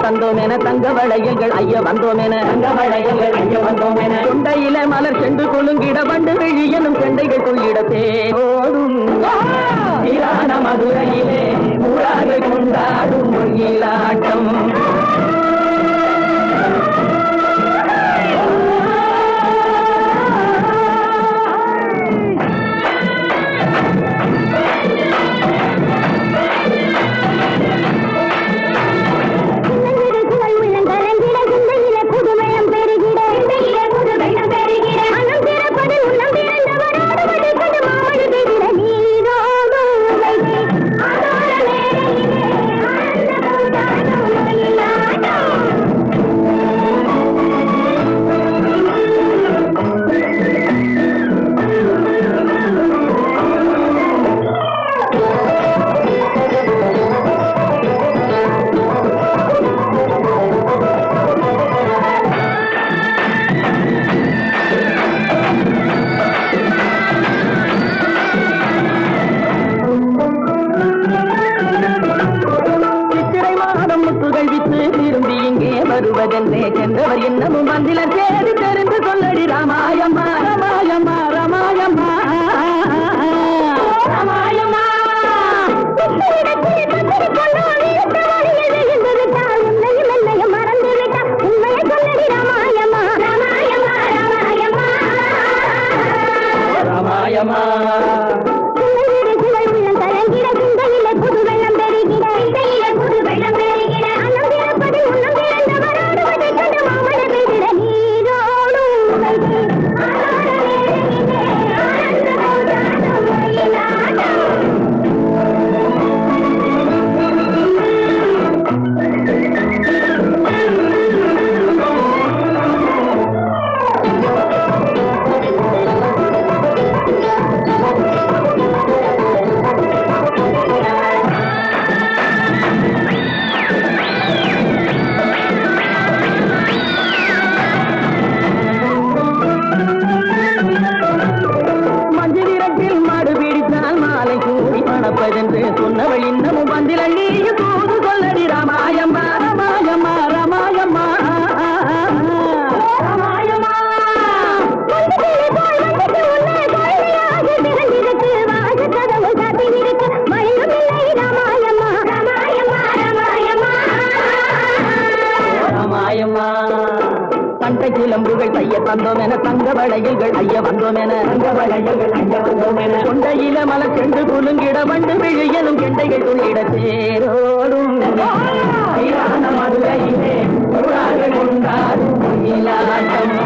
தந்தோம் என தங்க வளையல்கள் ஐய வந்தோம் என தங்க வளையல்கள் ஐய வந்தோம் என கொண்டையில மலர் சென்று கொழுங்கிட வண்டு விழி எனும் செண்டைகள் கொள்ளிட தேடும் மதுரையிலே ஊராக கொண்டாடும் மொழியிலாட்டம் வருவதென்றே சென்றவர் இன்னமும் வந்தில தேடி தெரிந்து சொல்லடி ராமாயம்மா ராமாயம்மா ராமாயம்மா ராமாயம்மா ராமாயம்மா சொன்னவள் இன்னமும் வந்தில நீயும் தூது சொல்லடி ராமாயம்மா ராமாயம்மா ராமாயம்மா ராமாயம்மா ராமாயம்மா பண்டை கிளம்புகள் தைய தந்தோம் என தங்க வளையல்கள் ஐய வந்தோம் என தங்க வளையல்கள் ஐய வந்தோம் என கொண்டையில மலர் சென்று குலுங்கிட வண்டு விழி எனும் கெண்டைகள் துள்ளிட தேரோடும் மதுரையிலே கொண்டாடும் மொழியிலாட்டம்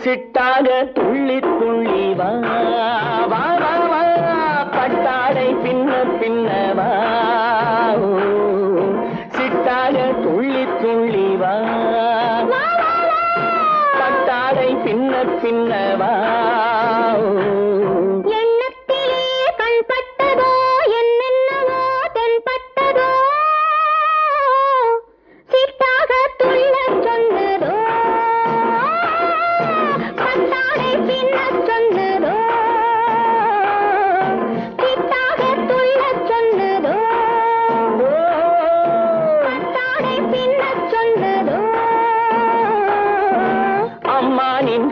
சிட்டாக துள்ளி துள்ளி வா வா வா வா பட்டாடை பின்ன பின்னவா சிட்டாக துள்ளி துள்ளி வா பட்டாடை பின்ன பின்னவா என்னென்னவோ தென்பட்டதோ சிட்டாக துள்ளி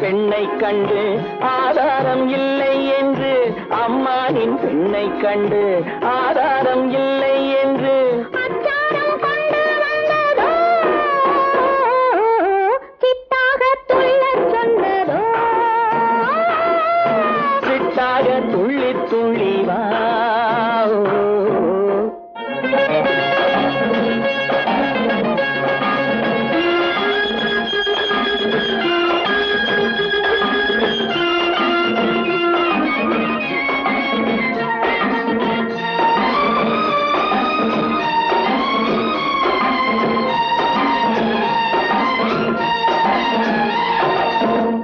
பெண்ணை கண்டு ஆதாரம் இல்லை என்று, அம்மானின் பெண்ணை கண்டு ஆதாரம் இல்லை என்று அச்சாரம் கொண்டு வந்ததோ, சித்தாக துள்ளச் சொன்னதோ, சித்தாக துள்ளி துள்ளி வா.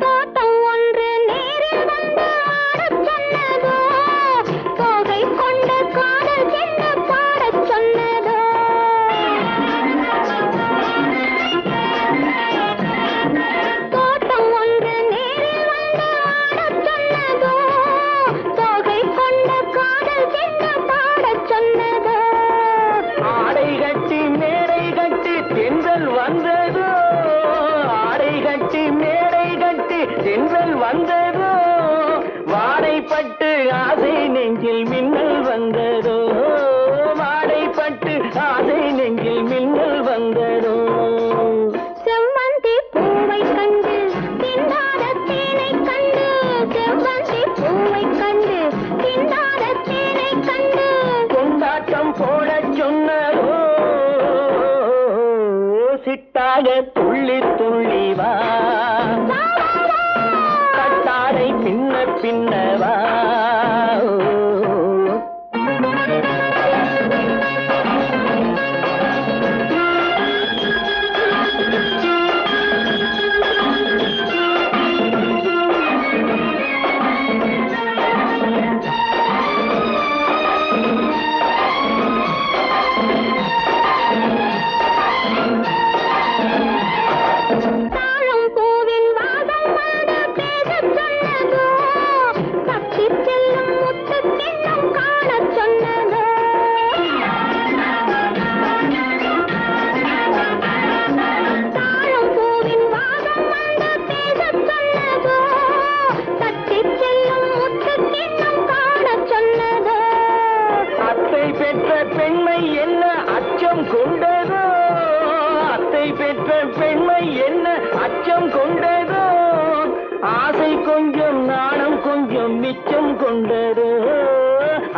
தோட்டம் ஒன்று நேரில் வந்து ஆடச் சொன்னதோ, தோகை கொண்ட காதல் என்ன பாடச் சொன்னதோ, தோட்டம் ஒன்று நேரில் வந்து ஆடச் சொன்னதோ, தோகை கொண்ட காதல் என்ன பாடச் சொன்னதோ, ஆடை கட்டி மேடை கட்டி தென்றல் வந்ததோ, ஆடை கட்டி மேடை கட்டி தென்றல் வந்ததோ, வாடைப்பட்டு ஆசை நெஞ்சில் மின்னல் வந்ததோ, வாடைப்பட்டு ஆசை நெஞ்சில் மின்னல் வந்ததோ. செவ்வந்தி பூவை கண்டு திண்டாத தேனை கண்டு, செவ்வந்தி பூவை கண்டு திண்டாத தேனை கண்டு, கொண்டாட்டம் போடச் சொன்னதோ, சித்தாக துள்ளி துள்ளி வா. கட்டாடை பின்ன பின்னவா. தாழம் பூவின் வாசம் வந்து பேசச் சொன்னதோ, தப்பிச் செல்லும் முத்துக் கிண்ணம் காணச் சொன்னதோ, தாழம் பூவின் வாசம் வந்து பேசச் சொன்னதோ, தப்பிச் செல்லும் முத்துக் கிண்ணம் காணச் சொன்னதோ, அத்தை பெற்ற பெண்மை என்ன அச்சம் கொண்டதோ, அத்தை பெற்ற பெண்மை என்ன அச்சம் கொண்டதோ, ஆசை கொஞ்சம் நாணம் கொஞ்சம் மிச்சம் கொண்டதோ,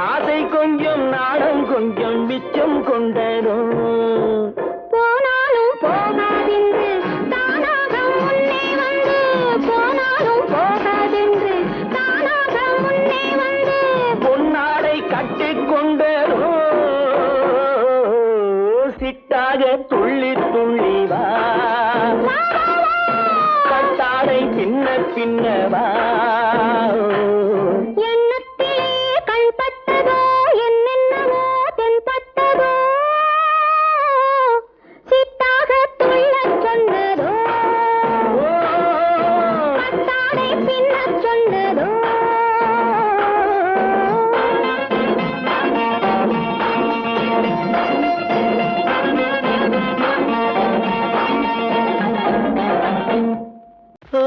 ஆசை கொஞ்சம் நாணம் கொஞ்சம் மிச்சம் கொண்டதோ. போனாலும் போகாதென்று தானாக முன்னே வந்து, போனாலும் போகாதென்று தானாக முன்னே வந்து, பொன்னாடை கட்டிக்கொண்டதோ, சித்தாக துள்ளி துள்ளி வா. கட்டாடை பின்ன பின்னவா. எண்ணத்திலே கண்பட்டதோ, என்னென்னவோ தென்பட்டதோ, சித்தாக துள்ளச் சொன்னதோ, கட்டாடை பின்னச் சொன்னதோ. ஓ,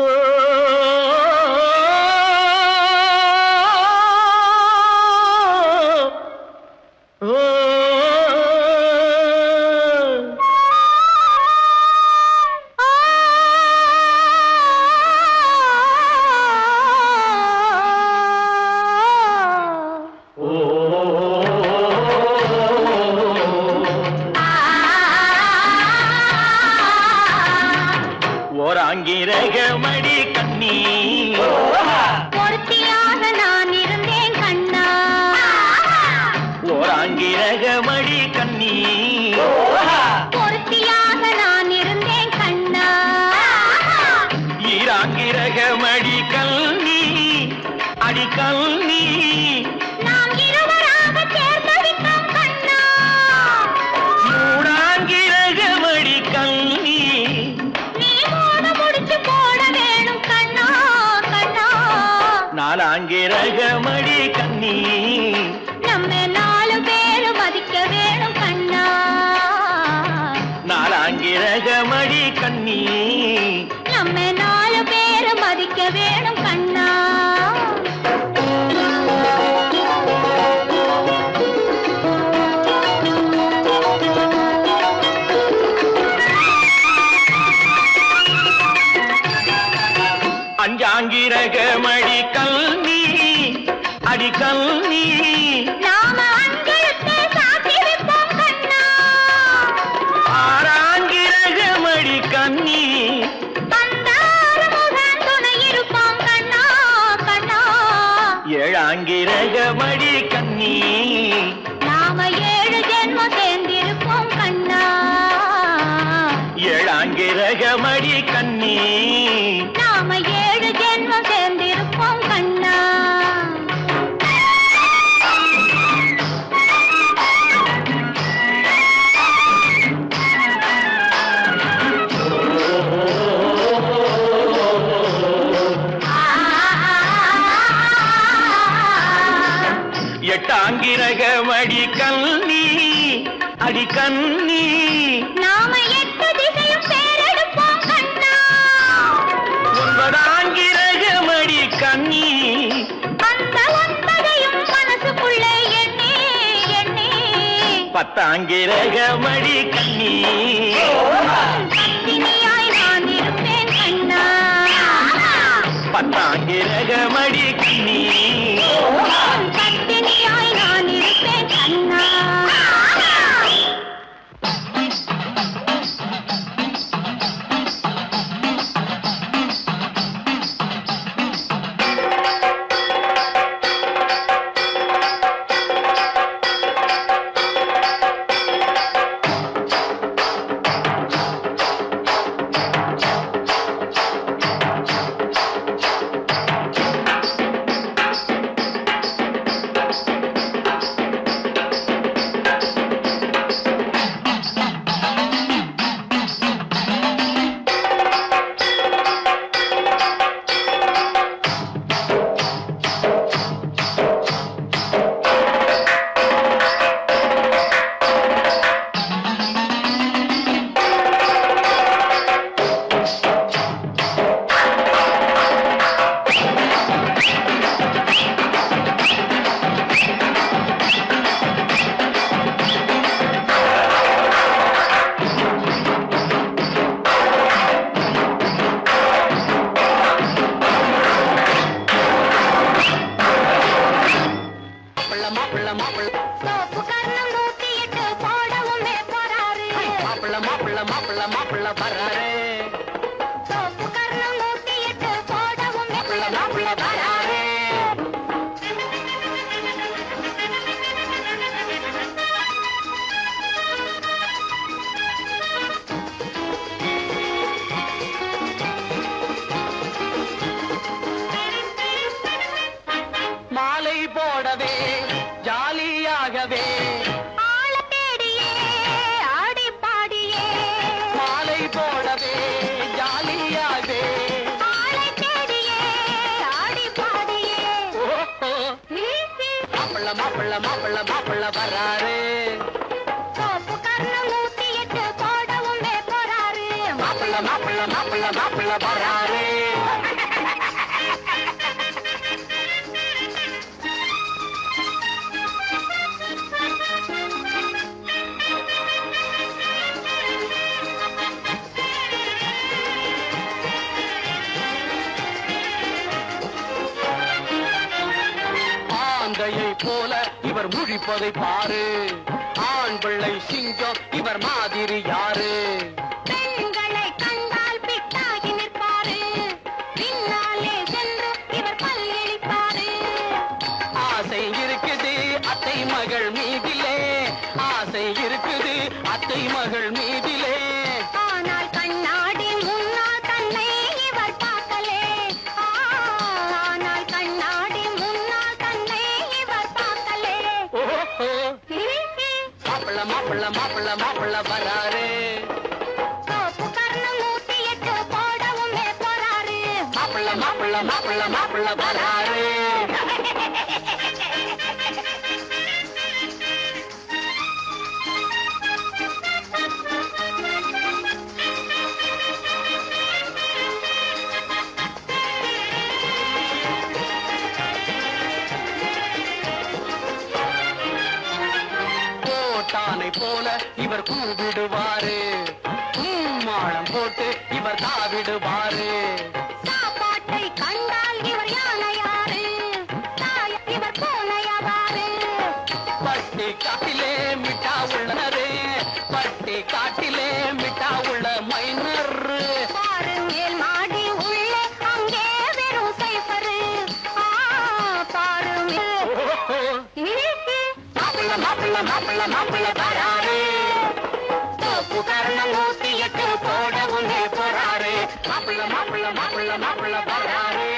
ஓ, ஓராங்கிரகமடி கண்ணி, பொருத்தியாக நான் இருந்தேன் கண்ணா, ஓராங்கிரகமடி கண்ணி, பொருத்தியாக நான் இருந்தேன் கண்ணா, ஈராங்கிரகமடி கல்வி அடி கல்வி, நாம் இருவராக சேர்ந்து விட்டோம் கண்ணா, மூடாங்கிரகமடி கல்வி, நீ மூணு முடிச்சு போட வேணும் கண்ணா, கண்ணா, நாலாங்கிரகமடி கண்ணி, நம்ம 4 பேரு மதிக்க வேணும் கண்ணா, நாலாங்கிரகமடி கண்ணி, நம்ம 4 நாலு பேரு மதிக்க வேணும் கண்ணா. அஞ்சாங்கிரகமடி கல்வி அடி கல்வி நாம அஞ்செழுத்து சாத்தி வைப்போம் கண்ணா. ஆறாங்கிரகமடி கண்ணி அந்த ஆறுமுகன் துணை இருப்போம் கண்ணா கண்ணா. ஏழாங்கிரகமடி கண்ணி நாம 7 ஜென்மம் சேர்ந்திருப்போம் கண்ணா. ஏழாங்கிரகமடி கண்ணி நாம 7 ஜென்மம் சேர்ந்திருப்போம் கண்ணா. எட்டாங்கிரகமடி கண்ணி அடி கண்ணி நாம 8 திசையும் பேரெடுப்போம் கண்ணா. ஒன்பதாங்கிரகமடி கண்ணி அந்த 9ஐயும் மனசுக்குள்ளே எண்ணி எண்ணி பத்தாங்கிரகமடி கண்ணி பத்தினியாய் நான் இருப்பேன் கண்ணா. பத்தாங்கிரகமடி கண்ணி பத்தினியாய் நான் இருப்பேன் கண்ணா. சோப்பு கர்ணம் 108 போடவுமே போறாரு. சோப்பு கர்ணம் 108 போடவுமே போறாரு. மாலை போடவே ஜாலியாகவே ஆள தேடியே ஆடி பாடியே மாலை போடவே ஜாலியாகவே ஆளை தேடியே ஆடி பாடியே மாப்பிள்ள வராரு. சோப்பு கர்ணம் 108 போடவுமே போறாரு. மாப்பிள்ள வராரு. ஆந்தையை போல இவர் முழிப்பதை பாரு. ஆண் பிள்ளை சிங்கம் இவர் மாதிரி யாரு? பெண்களை கண்டால் பிட்டாகி நிற்பாரு. பின்னாலே சென்று இவர் பல்லிழிப்பாரு. ஆசை இருக்குது அத்தை மகள் மீதிலே, ஆசை இருக்குது அத்தை மகள் மீதிலே. ஆனால் கண்ணாடி முன்னால் தன்னை இவர் பார்க்கலே. ஆனால் கண்ணாடி முன்னால் தன்னை இவர் பார்க்கலே. மாப்பிள்ள வராரு. சோப்பு கர்ணம் 108 போடவுமே போறாரு. மாப்பிள்ள வராரு. இவர் கூவிடுவாரு, மாளம் போட்டு இவர் தாவிடுவாரு. சாப்பாட்டை கண்டால் இவர் யானையாரு, இவர் பூனையாவாரு. பட்டி காட்டிலே மிட்டா உள்ளது, பட்டி காட்டிலே மிட்டா உள்ள மைனர். பாரு மேல் மாடி உள்ளே அங்கே வெறும் சைபரு. பாரு மாப்பிள்ள மாப்பிள்ள மாப்பிள்ள மாப்பிள்ள வராரு, தோப்பு கரணம் 108 போடவும் போறாரு. மாப்பிள்ள மாப்பிள்ள மாப்பிள்ள மாப்பிள்ள வராரு.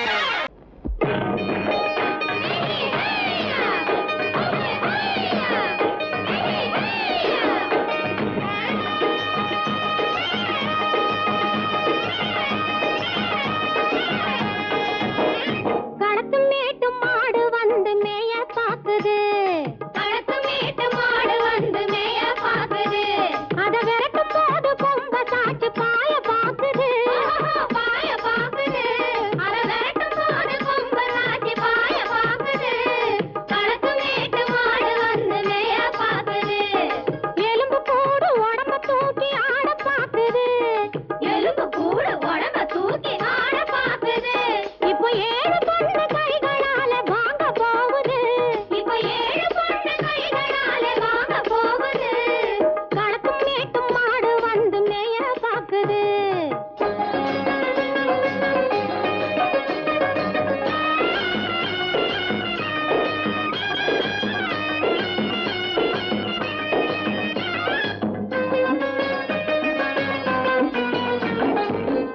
களத்து மேட்டு மாடு வந்து மேய பாக்குது, களத்து மேட்டு மாடு வந்து மேய பாக்குது. அத விரட்டும் போது கொம்ப சாச்சு பாய பாக்குது, பாய பாக்குது. அத விரட்டும் போது கொம்ப சாச்சு பாய பாக்குது. களத்து மேட்டு மாடு வந்து மேய பாக்குது. எலும்பு கூடு உடம்ப தூக்கி ஆட பாக்குது, எலும்பு கூடு உடம்ப தூக்கி ஆட பாக்குது. இப்போ 7 பொண்ணு கைகளால வாங்க போகுது, இப்போ 7 பொண்ணு கைகளால வாங்க போகுது. களத்தும் மேட்டும் மாடு வந்து மேய பாக்குது.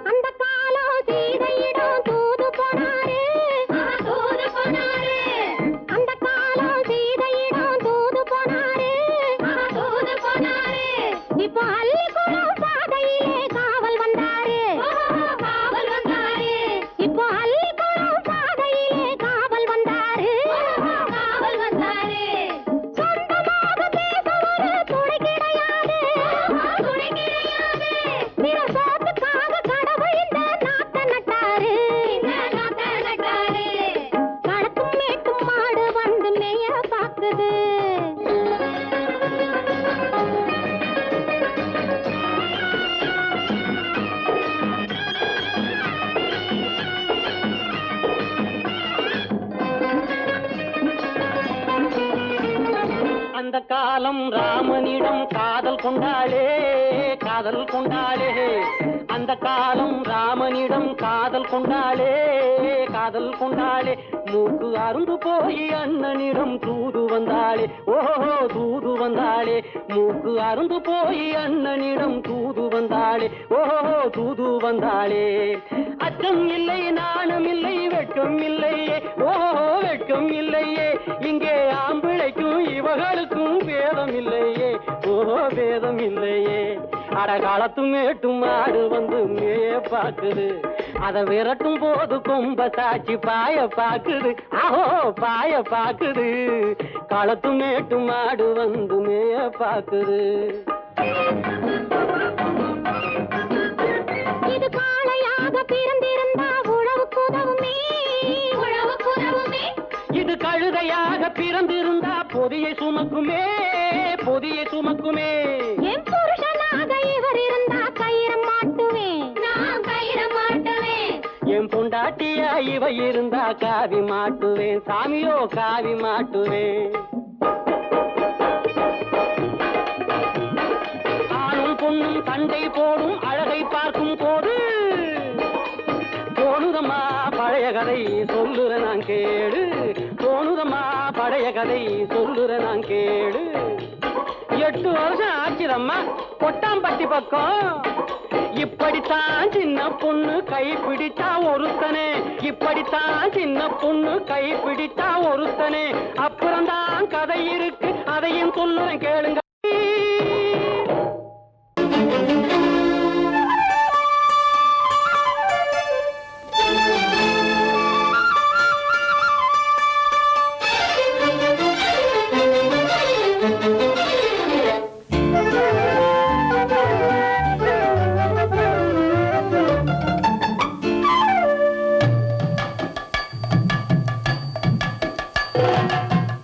அந்த காலம் சீதையிடம் தூது போனாரு, தூது போனாரு. அந்த காலம் சீதையிடம் தூது போனாரு, தூது போனாரு. இப்போ அள்ளிக்குளம் பாதையிலே காவல் வந்தாரு, காவல் வந்தாரு. இப்போ அள்ளிக்குளம் பாதையிலே காவல் வந்தாரு, காவல் வந்தாரு. சொந்தமாக பேச ஒரு துணை கிடையாது, துணை கிடையாது. பிறர் சோத்துக்காக கடவுள் இந்த நாட்டை நட்டாரு, இந்த நாட்டை நட்டாரு. களத்தும் மேட்டும் மாடு வந்து மேய பாக்குது. அந்த காலம் ராமனிடம் காதல் கொண்டாளே, காதல் கொண்டாளே. அந்த காலம் ராமனிடம் காதல் கொண்டாளே, காதல் கொண்டாளே. மூக்கு அருந்து போய் அண்ணனிடம் தூது வந்தாளே, ஓஹோ தூது வந்தாளே. மூக்கு அருந்து போய் அண்ணனிடம் தூது வந்தாளே, ஓஹோ தூது வந்தாளே. அச்சம் இல்லை நாணம் இல்லை வெட்கம் இல்லையே, ஓஹோ வெட்கம் இல்லையே. இங்கே ஆம்பிளைக்கும் இவர்களுக்கும் பேதம் இல்லையே, ஓஹோ பேதம் இல்லையே. அடகாலத்து மேட்டும் மாடு வந்து மேய பாக்குது, அத விரட்டும் போது கொம்ப சாட்சி பாய பாக்குது, ஆஹோ பாய பாக்குது. களத்து மேட்டு மாடு வந்து மேய பாக்குது. இது காளையாக பிறந்திருந்தா உழவுக்கு உதவுமே, உழவுக்கு உதவுமே. இது கழுதையாக பிறந்திருந்தா பொதியை சுமக்குமே, பொதியை சுமக்குமே. என் புருஷனாக இவர் இருந்தா கயிறம் மாட்டுவேன், நான் கயிறம் மாட்டுவேன். என் பொண்டாட்டியா இவ இருந்தா காவி மாட்டுவேன், சாமியோ காவி மாட்டுவேன். ஆணும் பொண்ணும் சண்டை போடும் அழகை பார்க்கும் போது தோணுதம்மா பழைய கதை சொல்லுற நான் கேடு, தோணுதம்மா பழைய கதை சொல்லுற நான் கேடு. 8 வருஷம் ஆச்சுதம்மா கொட்டாம்பட்டி பக்கம். இப்படித்தான் சின்ன பொண்ணு கை பிடித்தா ஒருத்தனே, இப்படித்தான் சின்ன பொண்ணு கை பிடித்தா ஒருத்தனே. அப்புறம்தான் கதை இருக்கு, அதையும் சொல்லுறேன் கேளுங்க.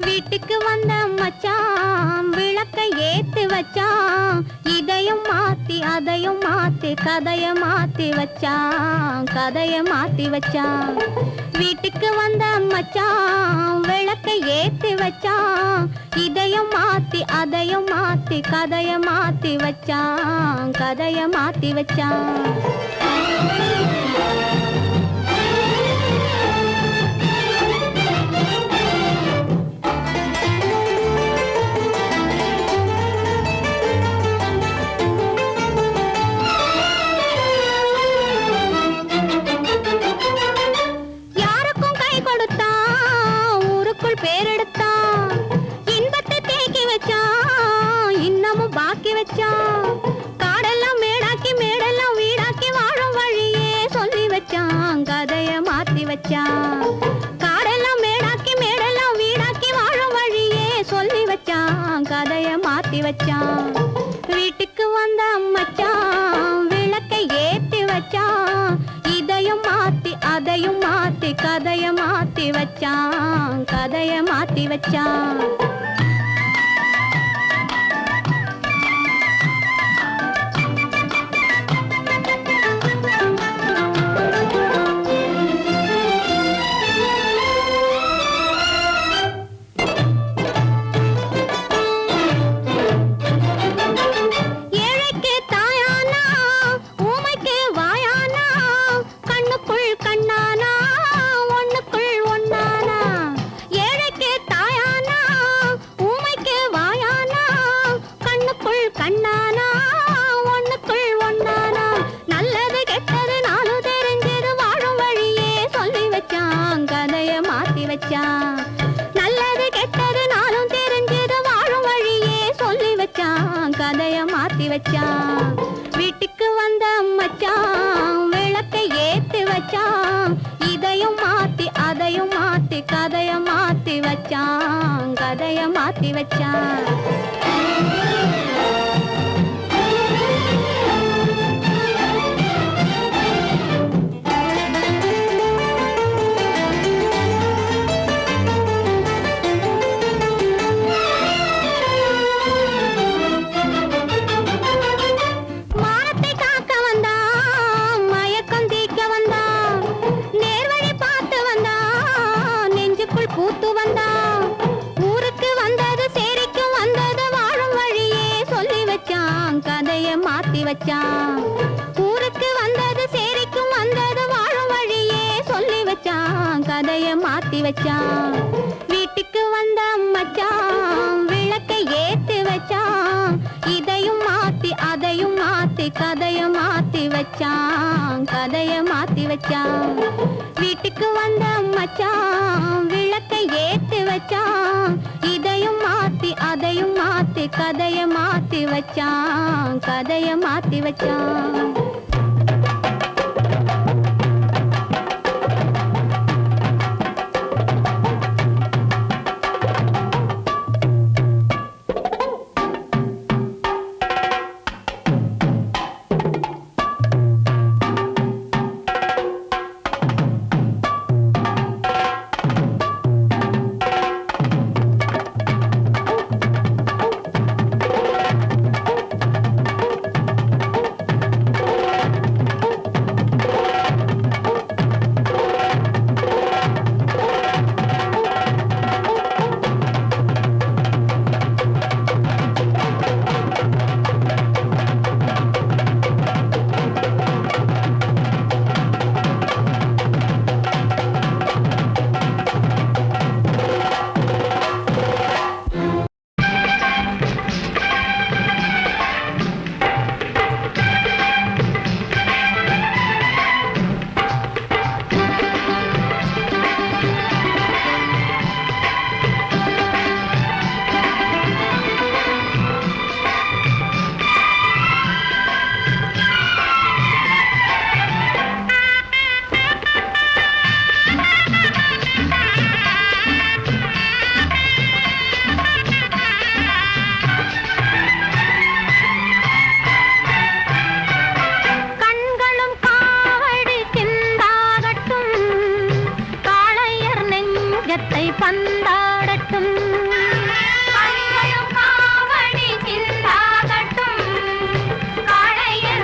வீட்டுக்கு வந்த மச்சான் விளக்கை அதையும் மாத்தி கதைய மாத்தி வச்சான், கதைய மாத்தி வச்சான். வீட்டுக்கு வந்த மச்சான் விளக்கை ஏத்தி வச்சான், இதையும் மாத்தி அதையும் மாத்தி கதைய மாத்தி வச்சான், கதைய மாத்தி வச்சான். காடெல்லாம் மேடாக்கி மேடெல்லாம் வீடாக்கி வாழும் வழியே சொல்லி வச்சான், கதைய மாத்தி வச்சான். காடெல்லாம் மேடாக்கி மேடெல்லாம் வீடாக்கி வாழும் வழியே சொல்லி வச்சான், கதைய மாத்தி வச்சான். வீட்டுக்கு வந்த மச்சான் விளக்கை ஏத்தி வச்சான், இதையும் மாத்தி அதையும் மாத்தி கதைய மாத்தி வச்சான், கதைய மாத்தி வச்சான். நல்லது கெட்டது நாளும் தெரிஞ்சது வாழும் வழியே சொல்லி வச்சான், கதைய மாத்தி வச்சான். வீட்டுக்கு வந்த மச்சான் விளக்கை ஏத்தி வச்சான், இதையும் மாத்தி அதையும் மாத்தி கதைய மாத்தி வச்சான், கதைய மாத்தி வச்சான். பூத்து வந்தா ஊருக்கு வந்தது சேரிக்கும் வந்தது வாழும் வழியே சொல்லி வச்சான், கதைய மாத்தி வச்சான். ஊருக்கு வந்தது சேரிக்கும் வந்தது வாழும் வழியே சொல்லி வச்சான், கதைய மாத்தி வச்சான். வீட்டுக்கு வந்த மச்சான் விளக்கை ஏத்தி வச்சான், இதையும் மாத்தி அதையும் மாத்தி கதைய மாத்தி வச்சான், கதைய மாத்தி வச்சான். வீட்டுக்கு வந்த மச்சான் விளக்கை ஏத்தி வச்சான், இதையும் மாத்தி அதையும் மாத்தி கதைய மாத்தி வச்சான், கதைய மாத்தி வச்சான். காவடி சிந்தாகட்டும் காளையர்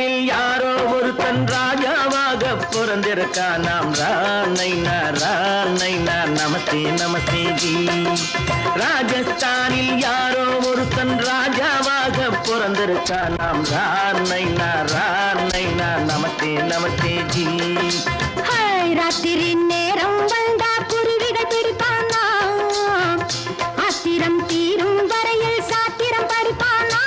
ராஜஸ்தானில் யாரோ ஒருத்தன் ராஜாவாக பிறந்திருக்கான் நாம் ராணைனா நமஸ்தே நமஸ்தே ஜி ராஜஸ்தானில் யாரோ ஒருத்தன் ராஜாவாக பிறந்திருக்கான் நாம் ராணைனா நமஸ்தே நமஸ்தே ஜி ராத்திரி நேரம் வந்தா குருவிகள் பிடிப்பானா ஆத்திரம் தீரும் வரையில் சாத்திரம் படிப்பானா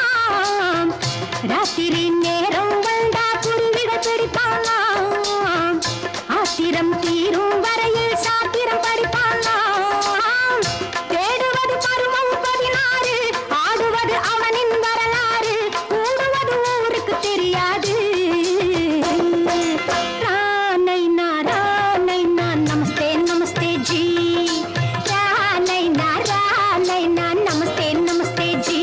ராத்திரி நேரம் வந்தா குருவிகள் பிடிப்பானா ஆத்திரம் தீரும் வரையில் சாத்திரம் படிப்பானா தேடுவது பருவம் 16 ஆடுவது அவனின் வரலாறு கூடுவது ஊருக்கு தெரியாது நமஸ்தே நமஸ்தே ஜி நமஸ்தே நமஸ்தே ஜி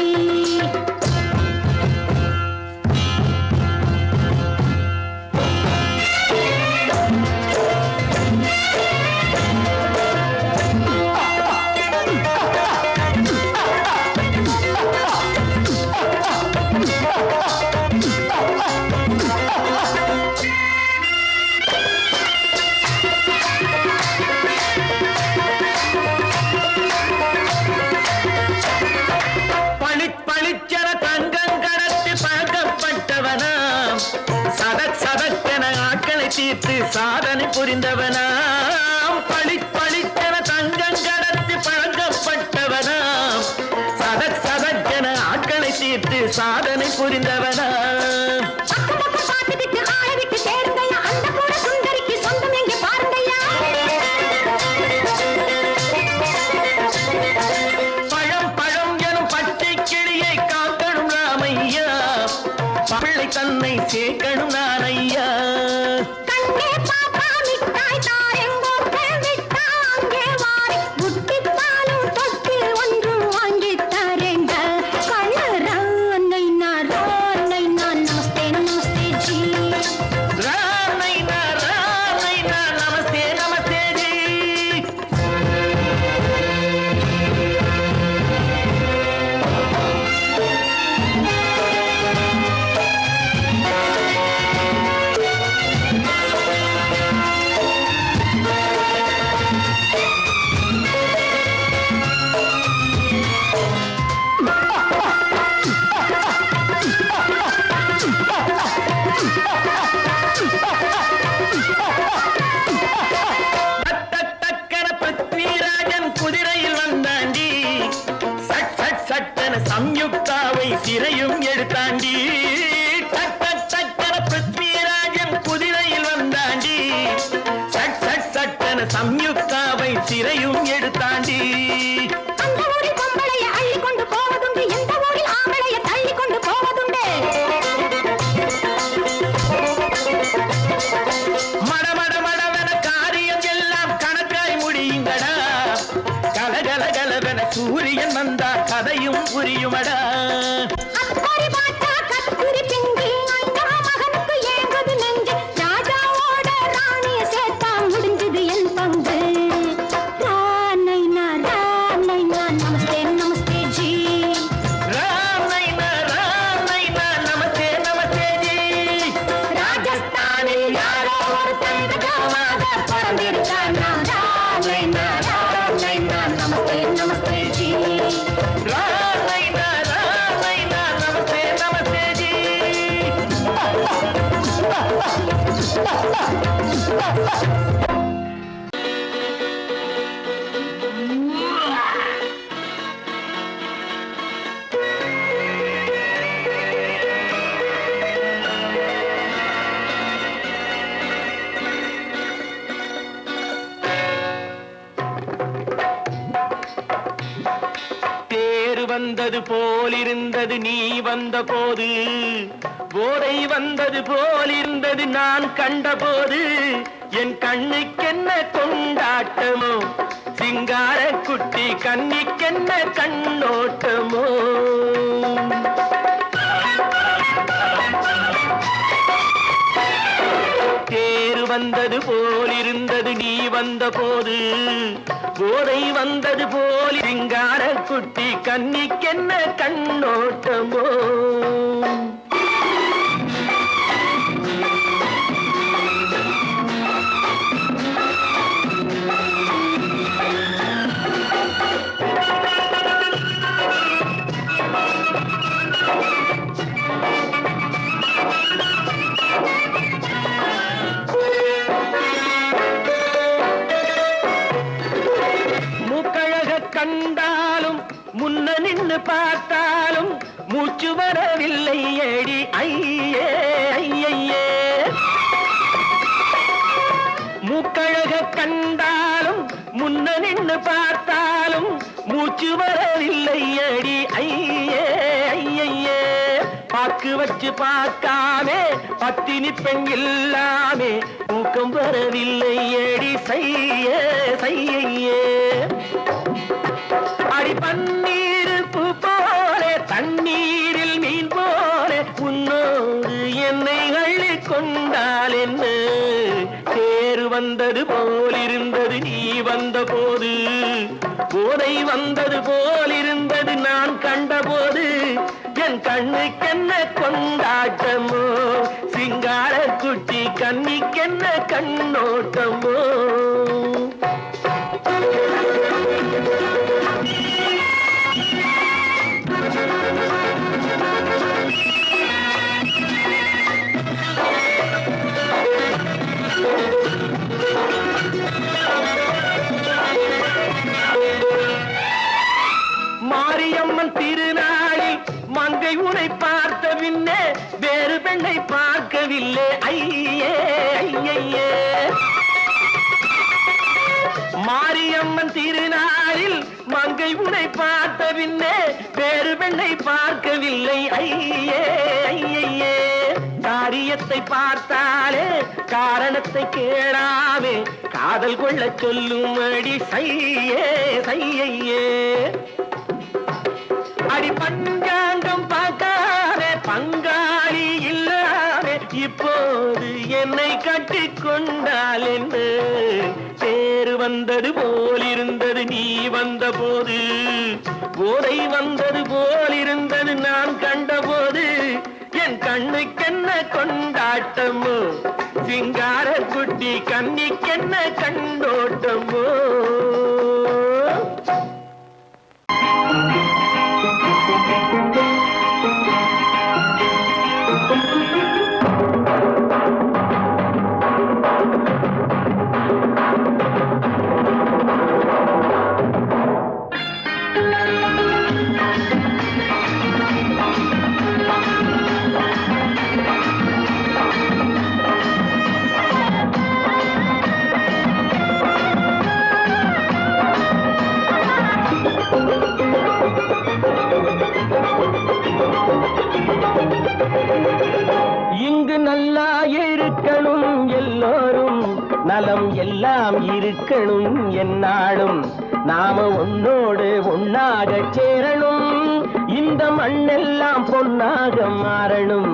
பளிச்சென தங்கம் கடத்தி பழக்கப்பட்டவனாம் சதக்கென ஆட்களை தீர்த்து சாதனை புரிந்தவனாம் பளிச்சென தங்கம் கடத்தி பழக்கப்பட்டவனாம் சதக்கென ஆட்களை தீர்த்து சாதனை புரிந்தவனாம் தன்னை சேர்க்கணும் நான் ஐயா கண்ணே பாப்பா மிட்டாய் தாரெங்கோ கேள்விட்டா அங்கே வாரி புட்டி பாலும் தொட்டி ஒன்று வாங்கி தரேங்க கண்ணு ராணைனா நமஸ்தே நமஸ்தே ஜி ராணைனா நமஸ்தே நமஸ்தே ஜி குதிரையில் வந்தாண்டி சட்டென சம்யுக்தாவை சிறையும் எடுத்தாண்டி பிருத்விராஜன் குதிரையில் வந்தாண்டி சட்டென சம்யுக்தாவை சிறையும் எடுத்தாண்டி அந்த ஊரில் பொம்பளைய அள்ளி கொண்டு போவதுண்டு இந்த ஊரில் ஆம்பளைய தள்ளி கொண்டு போவதுண்டு மடவென காரியம் எல்லாம் கணக்காய் முடியுங்கடா கலகலகலவென சூரியன் வந்தா கதையும் புரியுமடா அக்கறை பாட்டா கத்திரி பிங்கி அண்ணா மகனுக்கு ஏங்குது நெஞ்சு ராஜாவோட ராணிய சேர்த்தா முடிஞ்சது என் பங்கு ராணைனா நமஸ்தே நமஸ்தே ஜி ராணைனா நமஸ்தே நமஸ்தே ஜி ராஜஸ்தானில் யாரோ ஒரு தங்கமாக பிறந்திருக்கானா ராணைனா நமஸ்தே நமஸ்தே ஜி ராணைனா நமஸ்தே நமஸ்தே ஜி வந்தது போலிருந்தது நீ வந்த போது போதை வந்தது போலிருந்தது நான் கண்டபோது என் கண்ணுக்கென்ன கொண்டாட்டமோ சிங்கார குட்டி கண்ணிக்கென்ன கண்ணோட்டமோ தேர் வந்தது போலிருந்தது நீ வந்த போது போதை வந்தது போல் சிங்கார குட்டி கண்ணிக்கென்ன கண்ணோட்டமோ நின்னு பார்த்தாலும் மூச்சு வரவில்லை ஏடி ஐயே ஐயே மூக்கழக கண்டாலும் முன்ன நின்னு பார்த்தாலும் மூச்சு வரவில்லை ஏடி ஐயே ஐயே பாக்கு வச்சு பார்க்காமே பத்தினி பெண் இல்லாமே தூக்கம் வரவில்லை ஏடி செய்ய செய்யே அடி பன்னீர் பூ போல தண்ணீரில் மீன் போல உன்னோடு என்னை அள்ளி கொண்டால் என்ன தேர் வந்தது போலிருந்தது நீ வந்த போது போதை வந்தது போலிருந்தது நான் கண்டபோது என் கண்ணுக்கென்ன கொண்டாட்டமோ சிங்கார குட்டி கண்ணிக்கென்ன கண்ணோட்டமோ மாரியம்மன் திருநாளில் மங்கை உனை பார்த்த பின்னே வேறு பெண்ணை பார்க்கவில்லை ஐயே ஐயே மாரியம்மன் திருநாளில் மங்கை உனை பார்த்த பின்னே வேறு பெண்ணை பார்க்கவில்லை ஐயே ஐயே காரியத்தை பார்த்தாலே காரணத்தை கேளாமே காதல் கொள்ள சொல்லும் அடி செய்யே செய்யே அடி பஞ்சாங்கம் பார்க்காதே பங்காளி இல்லாமே இப்போது என்னை கட்டி கொண்டால் என்று தேர் வந்தது போலிருந்தது நீ வந்த போது போதை வந்தது போலிருந்தது நான் கண்டபோது என் கண்ணுக்கென்ன கொண்டாட்டமோ சிங்கார குட்டி கண்ணிக்கென்ன கண்டோட்டமோ இங்கு நல்லா இருக்கணும் எல்லோரும் நலம் எல்லாம் இருக்கணும் என்னாலும் நாம ஒன்னோடு ஒன்னாக சேரணும் இந்த மண்ணெல்லாம் பொன்னாக மாறணும்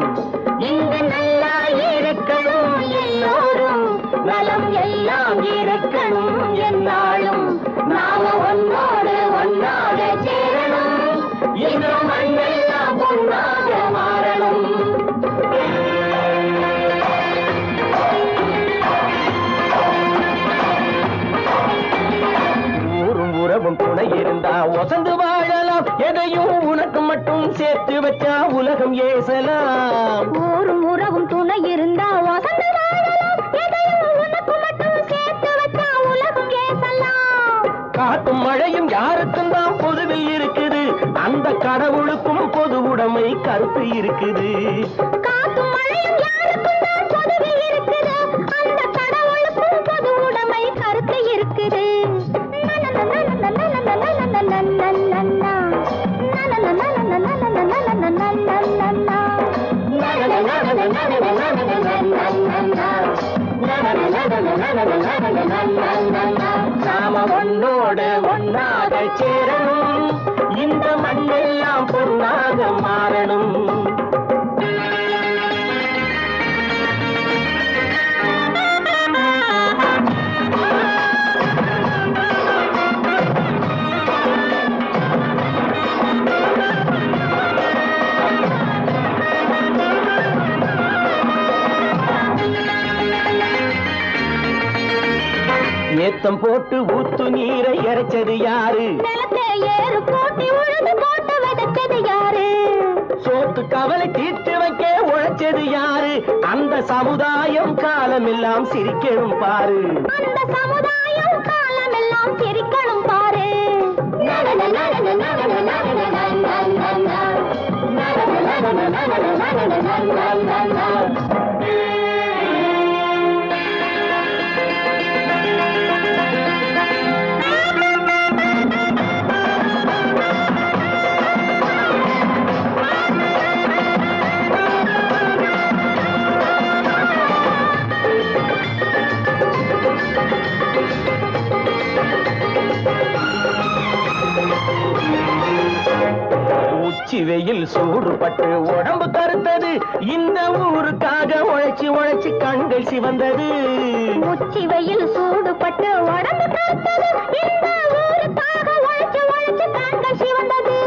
இங்கு நல்லா இருக்கணும் எல்லோரும் நலம் எல்லாம் இருக்கணும் என்னாலும் நாம ஒன்னோடு ஒன்னாக சேரணும் இந்த மண்ணெல்லாம் பொன்னாக மாறணும் ஊரும் உறவும் துணை இருந்தா வசந்து வாழலாம் எதையும் உனக்கு மட்டும் சேர்த்து வச்சா உலகம் ஏசலாம் ஊரும் உறவும் துணை இருந்தா வசந்து வாழலாம் எதையும் உனக்கு மட்டும் சேர்த்து வச்சா உலகம் ஏசலாம் காட்டும் மழையும் யாருக்கும் தான் பொதுவில் இருக்குது அந்த கடவுளுக்கும் பொது உடைமை கருத்து இருக்குது காத்தும் மழையும் யாருக்கும் தான் பொதுவில் இருக்குது அந்த கடவுளுக்கும் பொது உடைமை கருத்து இருக்குது நாம ஒன்னோடு ஒன்னாக சேரணும் இந்த மண்ணெல்லாம் பொன்னாக மாறணும் ஏத்தம் போட்டு ஊத்து நீரை இறைச்சது யாரு நிலத்தை ஏறு போட்டி உழுது போட்டு விதைச்சது யாரு சோத்து கவலை தீர்த்து வைக்க உழைச்சது யாரு அந்த சமுதாயம் காலமெல்லாம் சிரிக்கணும் பாரு அந்த சமுதாயம் காலமெல்லாம் சிரிக்கணும் பாரு உச்சி வெயில் சூடுபட்டு உடம்பு கருத்தது, இந்த ஊருக்காக உழைச்சி உழைச்சி கண்கள் சிவந்தது. உச்சி வெயில் சூடுபட்டு உடம்பு கருத்தது, இந்த ஊருக்காக உழைச்சு உழைச்சு கண்கள் சிவந்தது.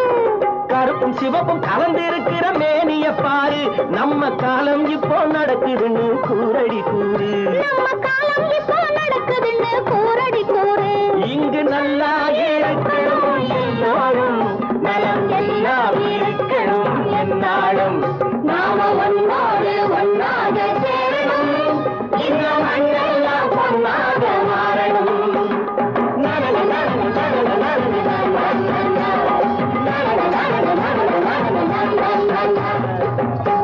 கருப்பும் சிவப்பும் கலந்திருக்கிற மேனிய பாரு, நம்ம காலம் இப்போ நடக்குதுன்னு கூரடி கூறு. நம்ம காலம் இப்போ நடக்குதுன்னு கூரடி கூறு. இங்கு நல்லா இருக்கணும் எல்லாரும், நலம் எல்லாம் இருக்கணும் என்னாலும். நாம ஒன்னோடு ஒன்னாக சேரணும், இந்த மண்ணெல்லாம் பொன்னாக மாறணும்.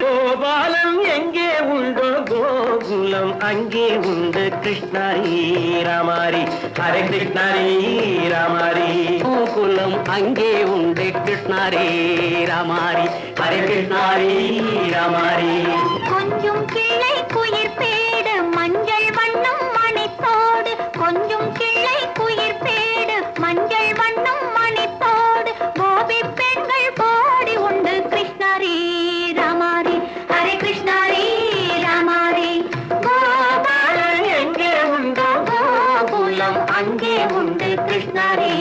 கோபாலம் எங்கே உண்டோ கோகுலம் அங்கே உண்டு கிருஷ்ணாரி ராமாரி. ஹரே கிருஷ்ணாரி ராமாரி. கோகுலம் அங்கே உண்டு கிருஷ்ணாரி ராமாரி. ஹரே கிருஷ்ணாரி ராமாரி. கொஞ்சம் கிளை குயிர் பேடு மஞ்சள் வண்ணம் மணித்தோடு, கொஞ்சம் கிளை குயிர் பேடு மஞ்சள் வண்ணம் மணித்தோடு, கோபி பெண்கள் போடி உண்டு கிருஷ்ணாரி ராமாரி. ஹரே கிருஷ்ணாரி ராமாரி. கோபாலம் எங்கே உண்டோ கோகுலம் அங்கே உண்டு கிருஷ்ணாரி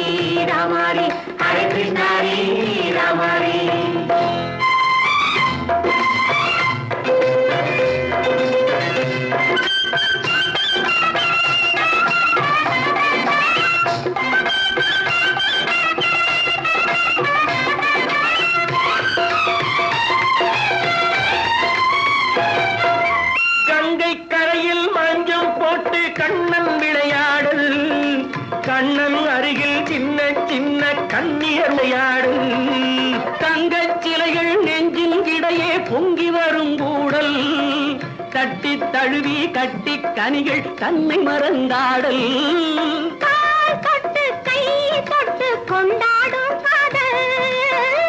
ராமாரி. ஹரே கிருஷ்ணாரி ராமாரி. கங்கை கரையில் மஞ்சள் போட்டு கண்ணன் விளையாடல், கண்ணன் அருகில் சின்ன சின்ன கண்ணியர் விளையாடல். தங்கச் சிலைகள் நெஞ்சின் இடையே பொங்கி வரும் கூடல், தட்டி தழுவி கட்டி கனிகள் தன்னை மறந்தாடல். கால் தொட்டு கை தொட்டு கொண்டாடும் காதல்,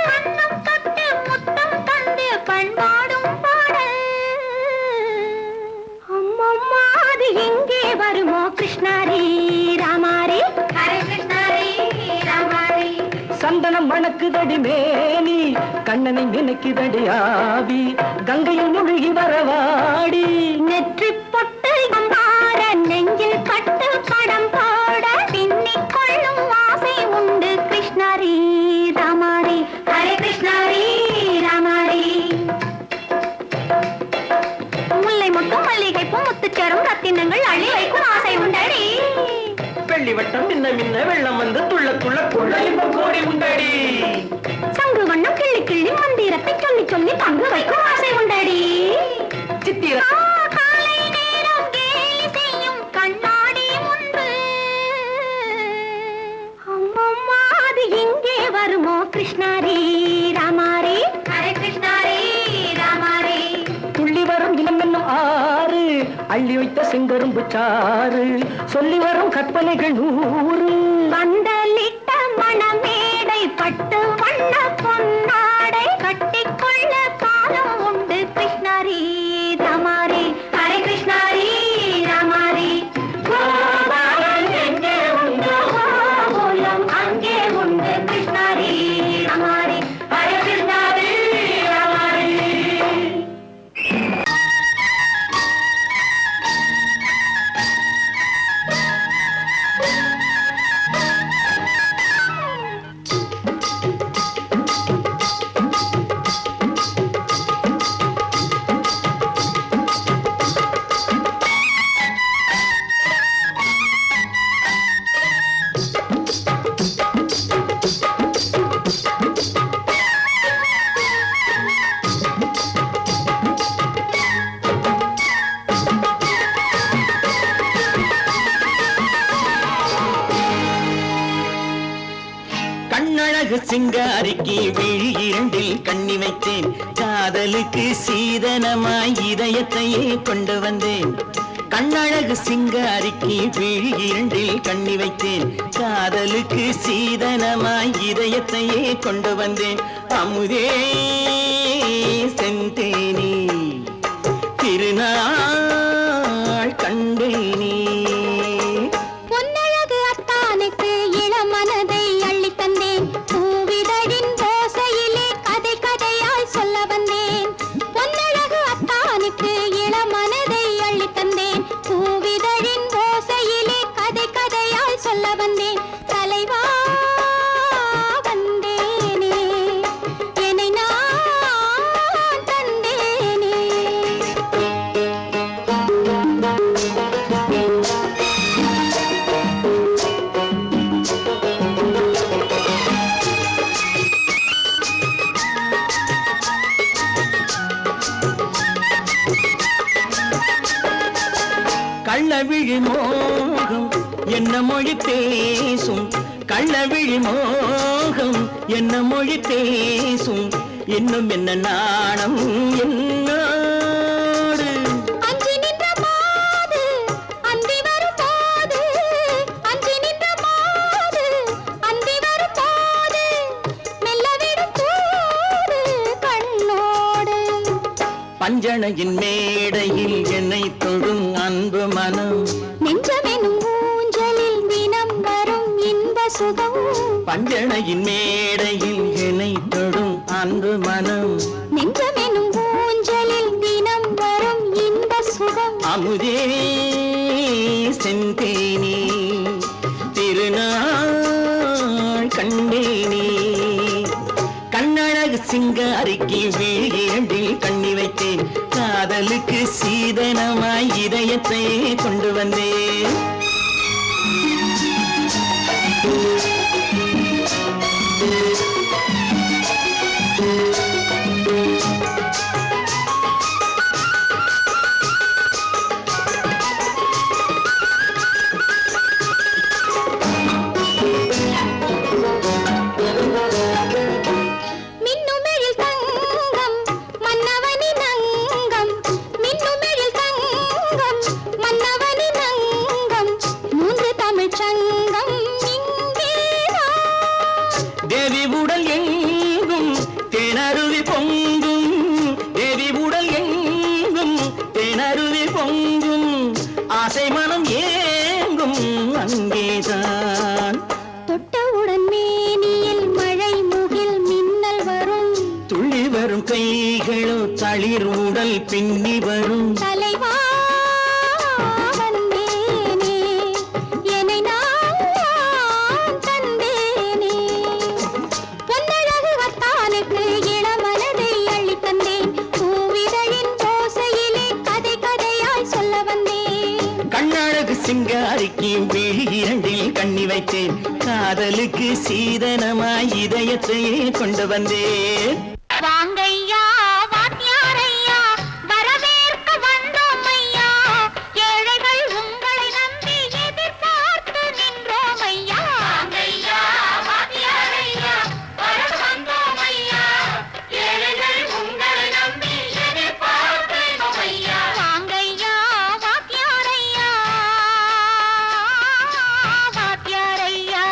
கண்ணம் தொட்டு முத்தம் தந்து பண்பாடும் பாடல். அம்மம்மா அது எங்கே வருமோ கிருஷ்ணாரி ராமாரி. ஹரே கிருஷ்ணாரி ராமாரி. சந்தனம் மணக்குதடி மேனி, கண்ணனை நினைக்குதடி ஆவி, கங்கையில் முழுகி வரவாடி. நெற்றி பொட்டு அம்பார நெஞ்சில் பட்டு படம் போட, பின்னிக் கொள்ளும் ஆசை உண்டு கிருஷ்ணாரி ராமாரி. ஹரே கிருஷ்ணாரி ராமாரி. முல்லை மொட்டும் மல்லிகைப்பூ முத்துச்சேரும் ரத்தினங்கள் அள்ளி வைக்கும் ஆசை உண்டடி. வெள்ளி வட்டம் மின்ன மின்ன வெள்ளம் வந்து துள்ள துள்ள கொள்ளையும் கோடி உண்டடி. சங்கு வண்ணம் கிள்ளி கிள்ளி மந்திரத்தை சொல்லி சொல்லி பங்கு வைக்கும் ஆசை உண்டடி. சித்திர காலை நேரம் கேலி செய்யும் கண்ணாடி முன்பு, அம்மம்மா அது எங்கே வருமோ கிருஷ்ணாரி ராமாரி. ஹரே கிருஷ்ணாரி ராமாரி. துள்ளி வரும் இனம் என்னும் ஆறு, அள்ளி வைத்த செங்கரும்பு சாறு, சொல்லி வரும் கற்பனைகள் 100. பந்தலிட்ட மணமேடை பட்டு வண்ண பொன்னாடை, கட்டிக்கொள்ள காலம் உண்டு கிருஷ்ணாரி ராமாரி. ஹரே கிருஷ்ணாரி ராமாரி. கோபாலம் எங்கே உண்டோ கோகுலம் அங்கே உண்டு கிருஷ்ணாரி ராமாரி. ஹரே கிருஷ்ணாரி ராமாரி. கண்ணழகு சிங்காரிக்கு விழி இரண்டில் கண்ணி வைத்தேன் காதலுக்கு சீதனமாய் இதயத்தையே கொண்டு வந்தேன் கண்ணழகு சிங்காரிக்கு விழி இரண்டில் கண்ணி வைத்தேன் காதலுக்கு சீதனமாய் இதயத்தையே கொண்டு வந்தேன் அமுதே செந்தேனே திருநாள் கண்டேனே பொன்னழகு அத்தானுக்கு இளமனதை அள்ளி தந்தேன் பூவிதழின் ஓசையிலே கதை கதையாய் சொல்ல வந்தேன் பொன்னழகு அத்தானுக்கு இளமனதை அள்ளி தந்தேன் பூவிதழின் ஓசையிலே கதை கதையாய் சொல்ல வந்தேன் தலைவா வந்தேனே என்னை நான் தந்தேனே கள்ளவிழி மோகம் என்ன மொழி பேசும் கள்ளவிழி மோகம் என்ன மொழி பேசும் இன்னும் என்ன நாணம் என்னோடு அஞ்சி நின்ற மாது அந்தி வரும் போது அஞ்சி நின்ற மாது அந்தி வரும் போது மெல்ல விடும் தூது கண்ணோடு பஞ்சணையின் மேடையில் என்னை தொடும் அன்பு மனம் நெஞ்சமெனும் ஊஞ்சலில் தினம் வரும் இன்ப சுகம் பஞ்சணையின் மேடையில் என்னை தொடும் அன்பு மனம் நெஞ்சமெனும் ஊஞ்சலில் தினம் வரும் இன்ப சுகம் அமுதே செந்தேனே திருநாள் கண்டேனே கண்ணழகு சிங்காரிக்கு விழி இரண்டில் கண்ணி வைத்தேன் காதலுக்கு சீதனமாய் இதயத்தை கொண்டு வந்தேன் மின்னுமெழில் தங்கம் மன்னவனின் அங்கம் மின்னுமெழில் தங்கம் மன்னவனின் அங்கம் மூன்று தமிழ்ச் சங்கம் இங்கேதான் தேவி உடல் எங்கும் தேனருவி பொங்கும் தேவி உடல் எங்கும் தேனருவி பொங்கும் ஆசை மனம் ஏங்கும் அங்கேதான் தொட்டவுடன் மேனியில் மழை முகில் மின்னல் வரும் துள்ளி வரும் கைகளோ தளிர் உடல் பின்னி வரும் தலைவா வந்தேனே என்னை நான் தந்தேனே பொன்னழகு அத்தானுக்கு இளமனதை அள்ளி தந்தேன் பூவிதழின் ஓசையிலே கதை கதையாய் சொல்ல வந்தேன் கண்ணழகு சிங்காரிக்கு விழி இரண்டில் கண்ணி வைத்தேன் காதலுக்கு சீதனமாய் இதயத்தையே கொண்டு வந்தேன் வாங்கையா வாத்தியாரையா வரவேற்க வந்தோம் ஐயா ஏழைகள் உங்களை நம்பி எதிர்பார்த்து நின்றோம் ஐயா வாங்கையா வாத்தியாரையா வரவேற்க வந்தோம் ஐயா ஏழைகள் உங்களை நம்பி எதிர்பார்த்து நின்றோம் ஐயா வாங்கையா வாத்தியாரையா வாத்தியாரையா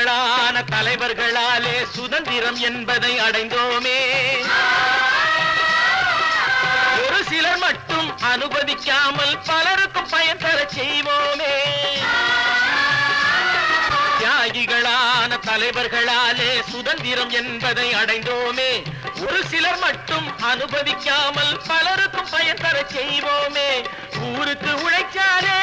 தியாகிகளான தலைவர்களாலே சுதந்திரம் என்பதை அடைந்தோமே. ஒரு சிலர் மட்டும் அனுமதிக்காமல் பலருக்கும் பயன் தர செய்வோமே. தியாகிகளான தலைவர்களாலே சுதந்திரம் என்பதை அடைந்தோமே. ஒரு சிலர் மட்டும் அனுமதிக்காமல் பலருக்கும் பயன் தர செய்வோமே. ஊருக்கு உழைச்சாலே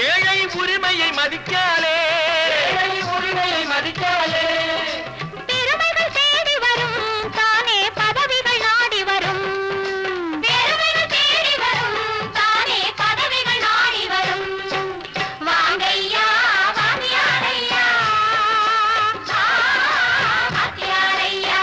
ஏழை உரிமையை மதிக்காலே, உரிமையை மதிக்காலே. பெருமைகள் தேடி வரும் தானே பதவிகள் நாடி வரும். பெருமைகள் தேடி வரும் தானே பதவிகள் நாடி வரும். வாங்கையா வாங்கியாரையா வாங்கியாரையா.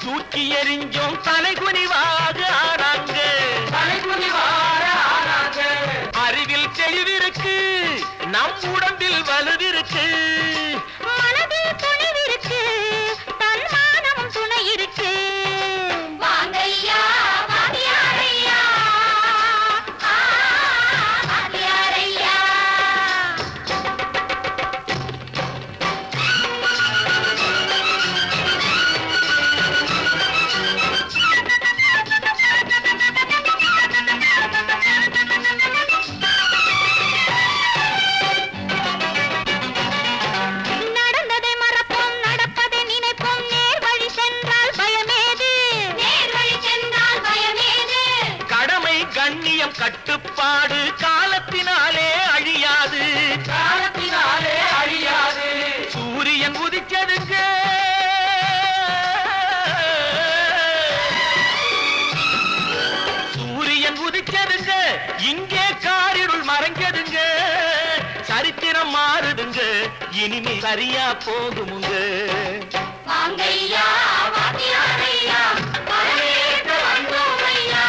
தூக்கி எறிஞ்சோம் தலைகுனிவாக ஆனாங்க. அறிவில் தெளிவிருக்கு, நம் உடம்பில் வலுவிருக்கு, மனதில் துணிவிருக்கு, தன்மானமும் துணை இருக்கு. வாங்கையா வாங்கியாரையா வாங்கியாரையா. நடந்ததை மறப்போம், நடப்பதை நினைப்போம். நேர் வழி சென்றால் பயமேது, நேர் வழி சென்றால் பயமேது. கடமை கண்ணியம் கட்டுப்பாடு காலத்தினாலே அழியாது, காலத்தினாலே அழியாது. சூரியன் உதிச்சதுங்க, சூரியன் உதிச்சதுங்க, இங்கே காரிருள் மறைஞ்சதுங்க. சரித்திரம் மாறுதுங்க, இனிமே சரியா போகுமுங்க. வாங்கையா வாங்கியாரையா வரவேற்க வந்தோமையா.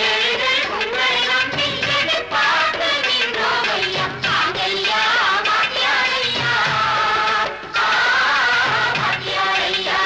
ஏழைகள் உங்களை நம்பி எதிர்பார்த்து நின்றோமையா. வாங்கையா வாங்கியாரையா வாங்கியாரையா.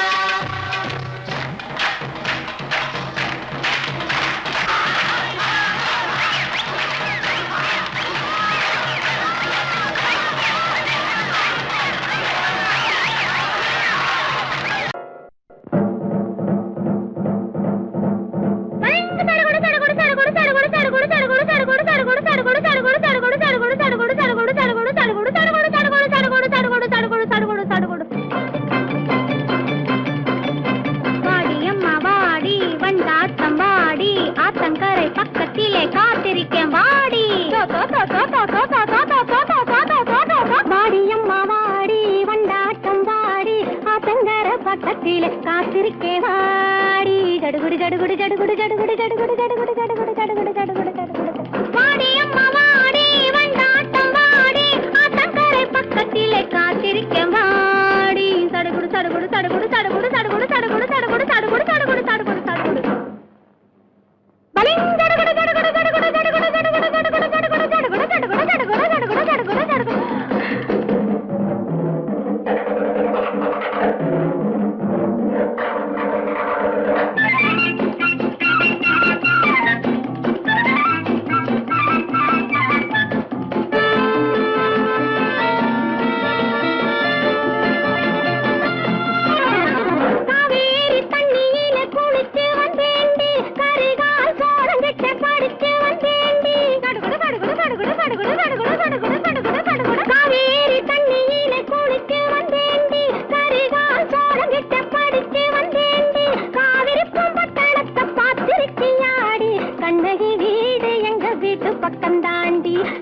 ஆத்தங்கரை பக்கத்திலே காத்திருக்கேன் வாடி. வாடியம்மா வாடி வண்டாட்டம் வாடி, ஆத்தங்கரை பக்கத்திலே காத்திருக்கேன் வாடி. ஜடுகுடு ஜடுகுடு ஜடுகுடு ஜடுகுடு ஜடுகுடு ஜடுகுடு ஜடுகுடு ஜடுகுடு ஜடுகுடு ஜடுகுடு. வாடியம்மா வாடி வண்டாட்டம் வாடி, ஆத்தங்கரை பக்கத்திலே காத்திருக்கேன் வாடி. சடுகுடு சடுகுடு சடுகுடு சடுகுடு சடுகுடு சடுகுடு சடுகுடு சடுகுடு சடுகுடு சடுகுடு சடுகுடு.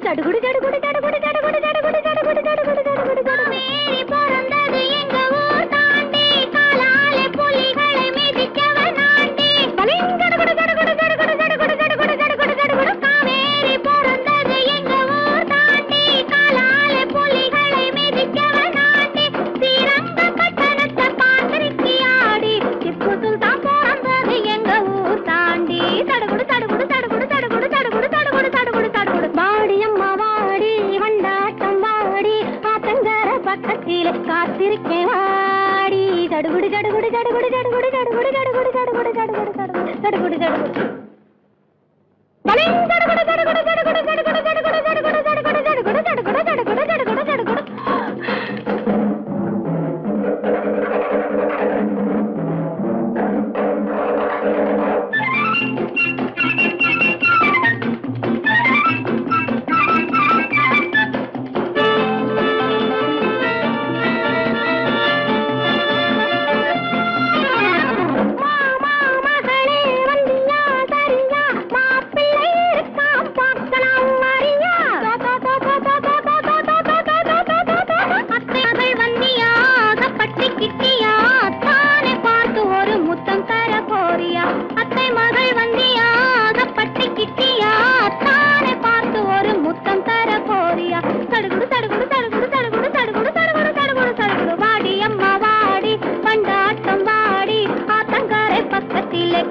ஜடுகுடு ஜடுகுடு ஜடுகுடு ஜடுகுடு ஜடுகுடு ஜடுகுடு ஜடுகுடு ஜடுகுடு காவேரி பிறந்தது எங்க ஊர் தாண்டி, காலாலே புலிகளை மிதிக்கவ நாண்டி. ஜடுகுடு ஜடுகுடு ஜடுகுடு ஜடுகுடு ஜடுகுடு ஜடுகுடு ஜடுகுடு காவேரி வாடி அம்மா வாடி வண்டாட்டம் வாடி ஆத்தங்கர பக்கத்திலே காத்திருக்கேன் வாடி தடுகுடு தடுகுடு தடுகுடு தடுகுடு தடுகுடு தடுகுடு தடுகுடு தடுகுடு தடுகுடு தடுகுடு தடுகுடு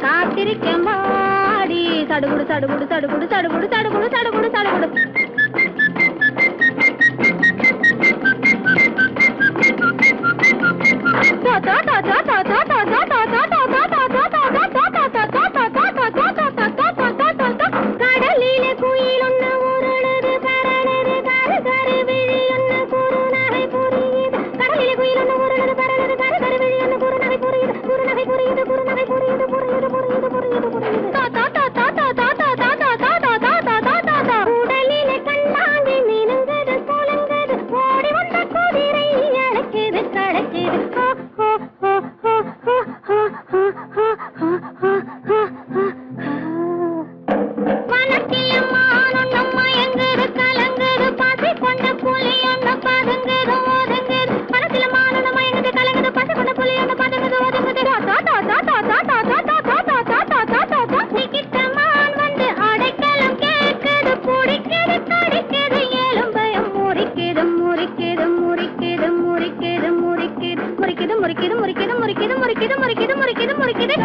காத்திருக்கேன் வாடி தடுகுடு தடுகுடு தடுகுடு தடுகுடு தடுகுடு தடுகுடு தடுகுடு கடலிலே குயில் ஒண்ணு உருளுது பரளுது கரு கரு விழி ஒண்ணு குறுநகை புரியுது கடலிலே குயில் ஒண்ணு உருளுது பரளுது கரு கரு விழி ஒண்ணு குறுநகை புரியுது குறுநகை புரியுது குறுநகை புரியுது புரியுது புரியுது புரியுது புரியுது உடலிலே கண்ணாங்கி மினுங்குது குலுங்குது ஓடி வந்த குதிரை அழைக்குது கழைக்குது வனத்தில மானொன்னு மயங்குது கலங்குது பசி கொண்ட புலி ஒண்ணு பதுங்குது ஒதுங்குது வனத்தில மானொன்னு மயங்குது கலங்குது பசி கொண்ட புலி ஒண்ணு பதுங்குது ஒதுங்குது நிக்கிட்டமான் வந்து அடைக்கலம் கேட்குது பிடிக்குது கடிக்குது எலும்பயம் முறிக்குது முறிக்குது முறிக்குது முறிக்குது முறிக்குது முறிக்குது முறிக்குது முறிக்குது முறிக்குது முறிக்குது முறிக்குது முறிக்குது முறிக்குது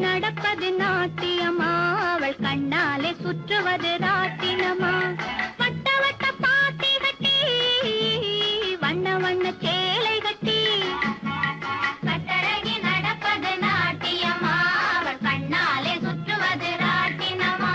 நடப்பது நாட்டியமா அவள் கண்ணாலே சுற்றுவது ராட்டினமா வட்ட வட்ட பாத்தி கட்டி வண்ண வண்ண சேலை கட்டி கட்டழகி நடப்பது நாட்டியமா அவள் கண்ணாலே சுற்றுவது ராட்டினமா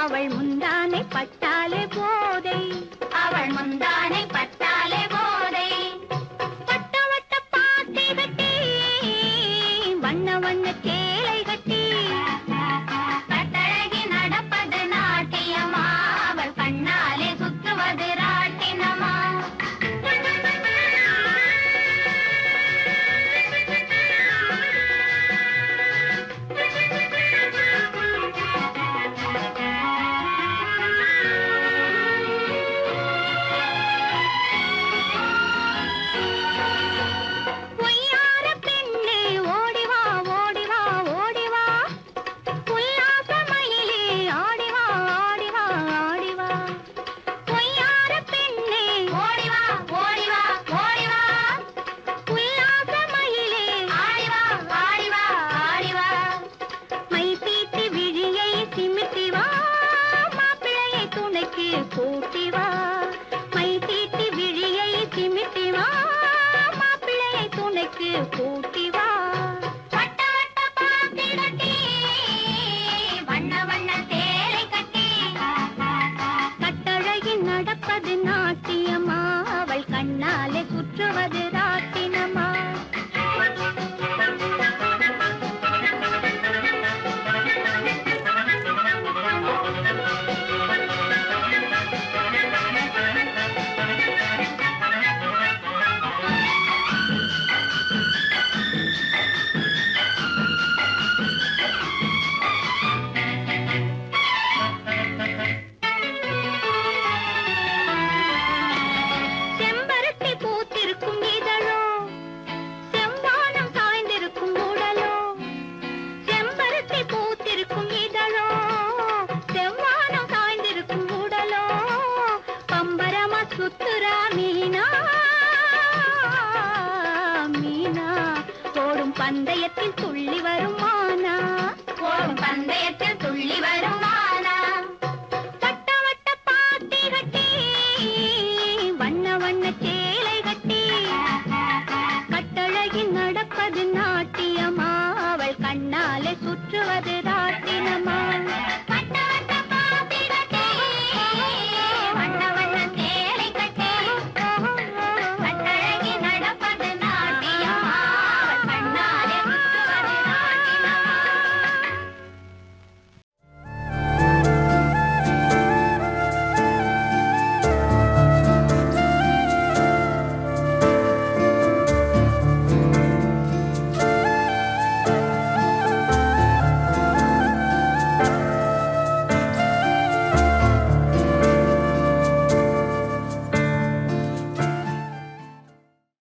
அவள் முந்தானை பட்டாலே போதை அவள் முந்தானை பட்டாலே போதை வட்ட வட்ட பாத்தி கட்டி வண்ண வண்ண சேலை கட்டி கட்டழகி நடப்பது நாட்டியமா அவள் கண்ணாலே சுற்றுவது ராட்டினமா கூட்டி வா மை தீட்டி விழியை சிமிட்டி வா மாப்பிள்ளையை துணைக்கு கூட்டி வா வட்ட வட்ட பாத்தி கட்டி வண்ண வண்ண தேரை கட்டி கட்டழகில் நடப்பது நாட்டியமா அவள் கண்ணாலே சுற்றுவது ராட்டினமா செம்பருத்தி பூத்திருக்கும் இதழோ செம்பானம் சாய்ந்திருக்கும் உடலோ செம்பருத்தி பூத்திருக்கும் இதழோ செவ்வானம் சாய்ந்திருக்கும் உடலோ பம்பரமா சுத்துரா மீனா